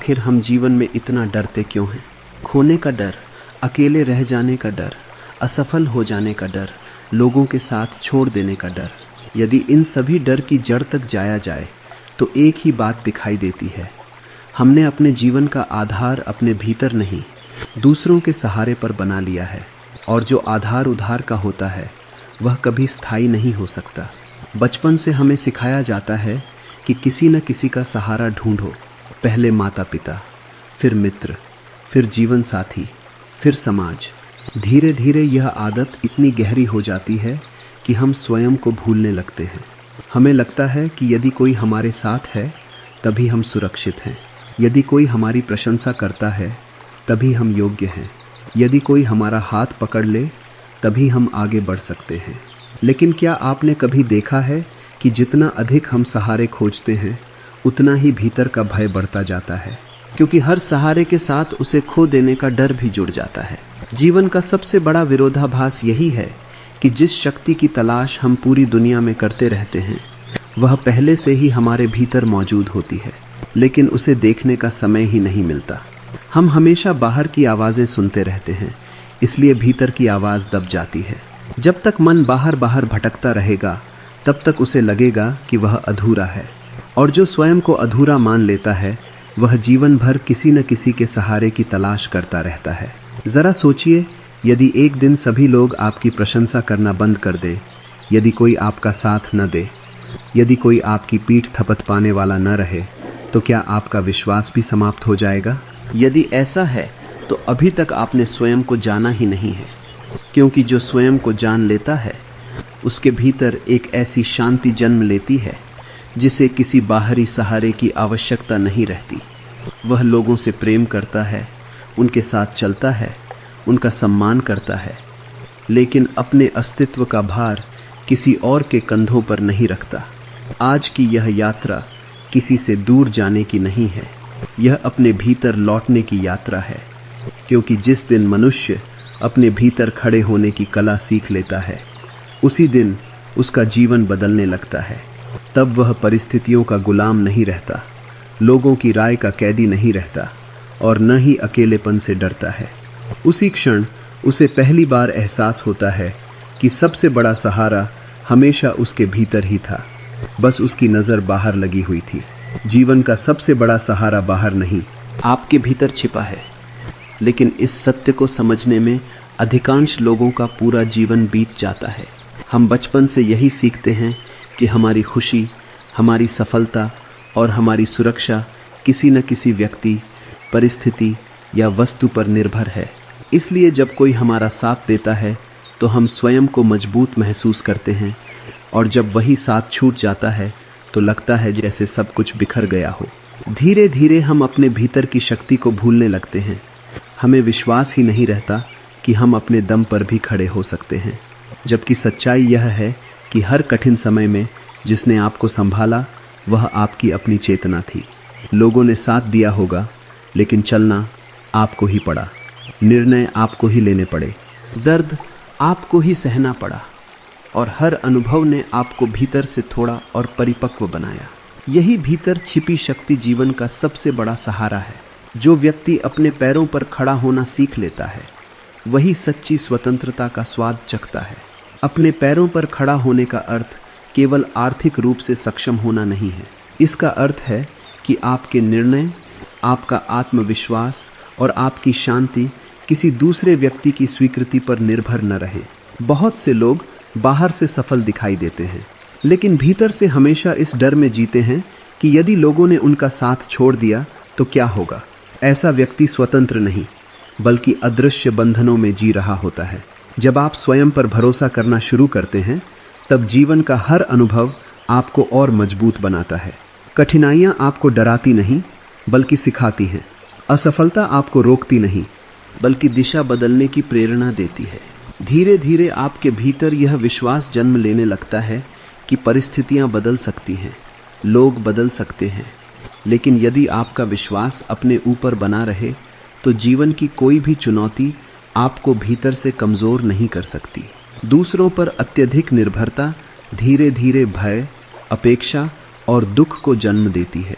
आखिर हम जीवन में इतना डरते क्यों हैं? खोने का डर, अकेले रह जाने का डर, असफल हो जाने का डर, लोगों के साथ छोड़ देने का डर। यदि इन सभी डर की जड़ तक जाया जाए तो एक ही बात दिखाई देती है, हमने अपने जीवन का आधार अपने भीतर नहीं, दूसरों के सहारे पर बना लिया है। और जो आधार उधार का होता है वह कभी स्थायी नहीं हो सकता। बचपन से हमें सिखाया जाता है कि किसी न किसी का सहारा ढूंढो, पहले माता पिता, फिर मित्र, फिर जीवन साथी, फिर समाज। धीरे धीरे यह आदत इतनी गहरी हो जाती है कि हम स्वयं को भूलने लगते हैं। हमें लगता है कि यदि कोई हमारे साथ है तभी हम सुरक्षित हैं, यदि कोई हमारी प्रशंसा करता है तभी हम योग्य हैं, यदि कोई हमारा हाथ पकड़ ले तभी हम आगे बढ़ सकते हैं। लेकिन क्या आपने कभी देखा है कि जितना अधिक हम सहारे खोजते हैं उतना ही भीतर का भय बढ़ता जाता है, क्योंकि हर सहारे के साथ उसे खो देने का डर भी जुड़ जाता है। जीवन का सबसे बड़ा विरोधाभास यही है कि जिस शक्ति की तलाश हम पूरी दुनिया में करते रहते हैं वह पहले से ही हमारे भीतर मौजूद होती है, लेकिन उसे देखने का समय ही नहीं मिलता। हम हमेशा बाहर की आवाज़ें सुनते रहते हैं, इसलिए भीतर की आवाज़ दब जाती है। जब तक मन बाहर बाहर भटकता रहेगा तब तक उसे लगेगा कि वह अधूरा है, और जो स्वयं को अधूरा मान लेता है वह जीवन भर किसी न किसी के सहारे की तलाश करता रहता है। जरा सोचिए, यदि एक दिन सभी लोग आपकी प्रशंसा करना बंद कर दे, यदि कोई आपका साथ न दे, यदि कोई आपकी पीठ थपथपाने वाला न रहे, तो क्या आपका विश्वास भी समाप्त हो जाएगा? यदि ऐसा है तो अभी तक आपने स्वयं को जाना ही नहीं है, क्योंकि जो स्वयं को जान लेता है उसके भीतर एक ऐसी शांति जन्म लेती है जिसे किसी बाहरी सहारे की आवश्यकता नहीं रहती। वह लोगों से प्रेम करता है, उनके साथ चलता है, उनका सम्मान करता है, लेकिन अपने अस्तित्व का भार किसी और के कंधों पर नहीं रखता। आज की यह यात्रा किसी से दूर जाने की नहीं है, यह अपने भीतर लौटने की यात्रा है, क्योंकि जिस दिन मनुष्य अपने भीतर खड़े होने की कला सीख लेता है उसी दिन उसका जीवन बदलने लगता है। तब वह परिस्थितियों का गुलाम नहीं रहता, लोगों की राय का कैदी नहीं रहता, और न ही अकेलेपन से डरता है। उसी क्षण उसे पहली बार एहसास होता है कि सबसे बड़ा सहारा हमेशा उसके भीतर ही था, बस उसकी नज़र बाहर लगी हुई थी। जीवन का सबसे बड़ा सहारा बाहर नहीं, आपके भीतर छिपा है। लेकिन इस सत्य को समझने में अधिकांश लोगों का पूरा जीवन बीत जाता है। हम बचपन से यही सीखते हैं कि हमारी खुशी, हमारी सफलता और हमारी सुरक्षा किसी न किसी व्यक्ति, परिस्थिति या वस्तु पर निर्भर है। इसलिए जब कोई हमारा साथ देता है तो हम स्वयं को मजबूत महसूस करते हैं, और जब वही साथ छूट जाता है तो लगता है जैसे सब कुछ बिखर गया हो। धीरे धीरे हम अपने भीतर की शक्ति को भूलने लगते हैं। हमें विश्वास ही नहीं रहता कि हम अपने दम पर भी खड़े हो सकते हैं, जबकि सच्चाई यह है कि हर कठिन समय में जिसने आपको संभाला वह आपकी अपनी चेतना थी। लोगों ने साथ दिया होगा, लेकिन चलना आपको ही पड़ा, निर्णय आपको ही लेने पड़े, दर्द आपको ही सहना पड़ा, और हर अनुभव ने आपको भीतर से थोड़ा और परिपक्व बनाया। यही भीतर छिपी शक्ति जीवन का सबसे बड़ा सहारा है। जो व्यक्ति अपने पैरों पर खड़ा होना सीख लेता है वही सच्ची स्वतंत्रता का स्वाद चखता है। अपने पैरों पर खड़ा होने का अर्थ केवल आर्थिक रूप से सक्षम होना नहीं है। इसका अर्थ है कि आपके निर्णय, आपका आत्मविश्वास और आपकी शांति किसी दूसरे व्यक्ति की स्वीकृति पर निर्भर न रहे। बहुत से लोग बाहर से सफल दिखाई देते हैं, लेकिन भीतर से हमेशा इस डर में जीते हैं कि यदि लोगों ने उनका साथ छोड़ दिया तो क्या होगा। ऐसा व्यक्ति स्वतंत्र नहीं, बल्कि अदृश्य बंधनों में जी रहा होता है। जब आप स्वयं पर भरोसा करना शुरू करते हैं तब जीवन का हर अनुभव आपको और मजबूत बनाता है। कठिनाइयाँ आपको डराती नहीं बल्कि सिखाती हैं। असफलता आपको रोकती नहीं बल्कि दिशा बदलने की प्रेरणा देती है। धीरे धीरे आपके भीतर यह विश्वास जन्म लेने लगता है कि परिस्थितियां बदल सकती हैं, लोग बदल सकते हैं, लेकिन यदि आपका विश्वास अपने ऊपर बना रहे तो जीवन की कोई भी चुनौती आपको भीतर से कमज़ोर नहीं कर सकती। दूसरों पर अत्यधिक निर्भरता धीरे धीरे भय, अपेक्षा और दुख को जन्म देती है।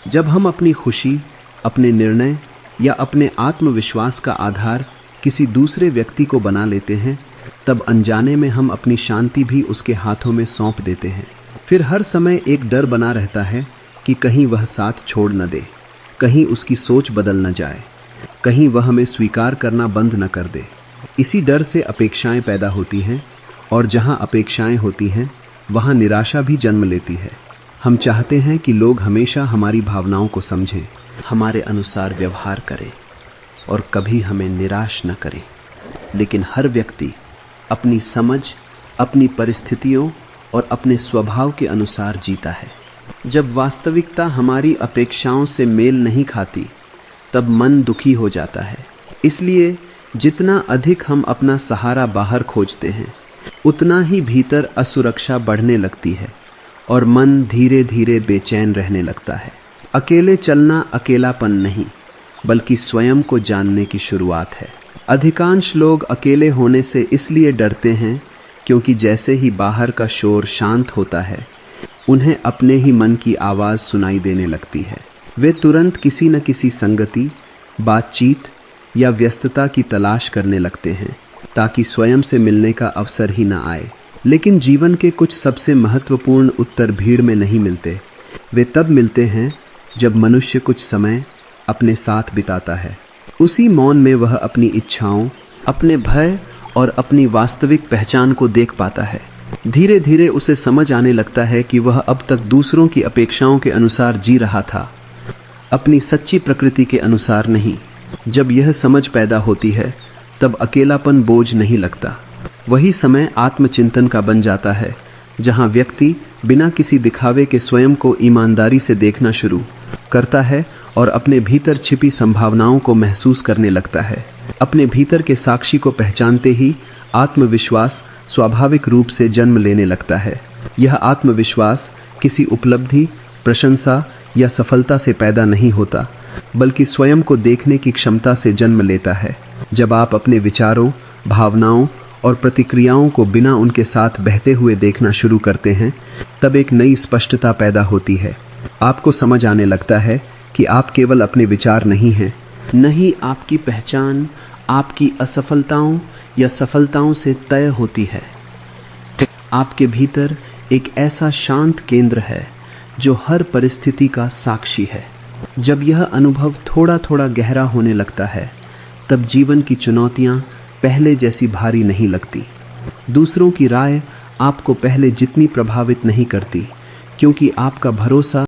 जब हम अपनी खुशी, अपने निर्णय या अपने आत्मविश्वास का आधार किसी दूसरे व्यक्ति को बना लेते हैं, तब अनजाने में हम अपनी शांति भी उसके हाथों में सौंप देते हैं। फिर हर समय एक डर बना रहता है कि कहीं वह साथ छोड़ न दे, कहीं उसकी सोच बदल न जाए, कहीं वह हमें स्वीकार करना बंद न कर दे। इसी डर से अपेक्षाएं पैदा होती हैं, और जहां अपेक्षाएं होती हैं वहां निराशा भी जन्म लेती है। हम चाहते हैं कि लोग हमेशा हमारी भावनाओं को समझें, हमारे अनुसार व्यवहार करें और कभी हमें निराश न करें। लेकिन हर व्यक्ति अपनी समझ, अपनी परिस्थितियों और अपने स्वभाव के अनुसार जीता है। जब वास्तविकता हमारी अपेक्षाओं से मेल नहीं खाती, तब मन दुखी हो जाता है। इसलिए जितना अधिक हम अपना सहारा बाहर खोजते हैं, उतना ही भीतर असुरक्षा बढ़ने लगती है और मन धीरे धीरे बेचैन रहने लगता है। अकेले चलना अकेलापन नहीं, बल्कि स्वयं को जानने की शुरुआत है। अधिकांश लोग अकेले होने से इसलिए डरते हैं क्योंकि जैसे ही बाहर का शोर शांत होता है, उन्हें अपने ही मन की आवाज़ सुनाई देने लगती है। वे तुरंत किसी न किसी संगति, बातचीत या व्यस्तता की तलाश करने लगते हैं ताकि स्वयं से मिलने का अवसर ही न आए। लेकिन जीवन के कुछ सबसे महत्वपूर्ण उत्तर भीड़ में नहीं मिलते। वे तब मिलते हैं जब मनुष्य कुछ समय अपने साथ बिताता है। उसी मौन में वह अपनी इच्छाओं, अपने भय और अपनी वास्तविक पहचान को देख पाता है। धीरे धीरे उसे समझ आने लगता है कि वह अब तक दूसरों की अपेक्षाओं के अनुसार जी रहा था, अपनी सच्ची प्रकृति के अनुसार नहीं। जब यह समझ पैदा होती है, तब अकेलापन बोझ नहीं लगता। वही समय आत्मचिंतन का बन जाता है, जहां व्यक्ति बिना किसी दिखावे के स्वयं को ईमानदारी से देखना शुरू करता है और अपने भीतर छिपी संभावनाओं को महसूस करने लगता है। अपने भीतर के साक्षी को पहचानते ही आत्मविश्वास स्वाभाविक रूप से जन्म लेने लगता है। यह आत्मविश्वास किसी उपलब्धि, प्रशंसा या सफलता से पैदा नहीं होता, बल्कि स्वयं को देखने की क्षमता से जन्म लेता है। जब आप अपने विचारों, भावनाओं और प्रतिक्रियाओं को बिना उनके साथ बहते हुए देखना शुरू करते हैं, तब एक नई स्पष्टता पैदा होती है। आपको समझ आने लगता है कि आप केवल अपने विचार नहीं हैं, नहीं आपकी पहचान आपकी असफलताओं या सफलताओं से तय होती है। आपके भीतर एक ऐसा शांत केंद्र है जो हर परिस्थिति का साक्षी है। जब यह अनुभव थोड़ा थोड़ा गहरा होने लगता है, तब जीवन की चुनौतियां पहले जैसी भारी नहीं लगती। दूसरों की राय आपको पहले जितनी प्रभावित नहीं करती, क्योंकि आपका भरोसा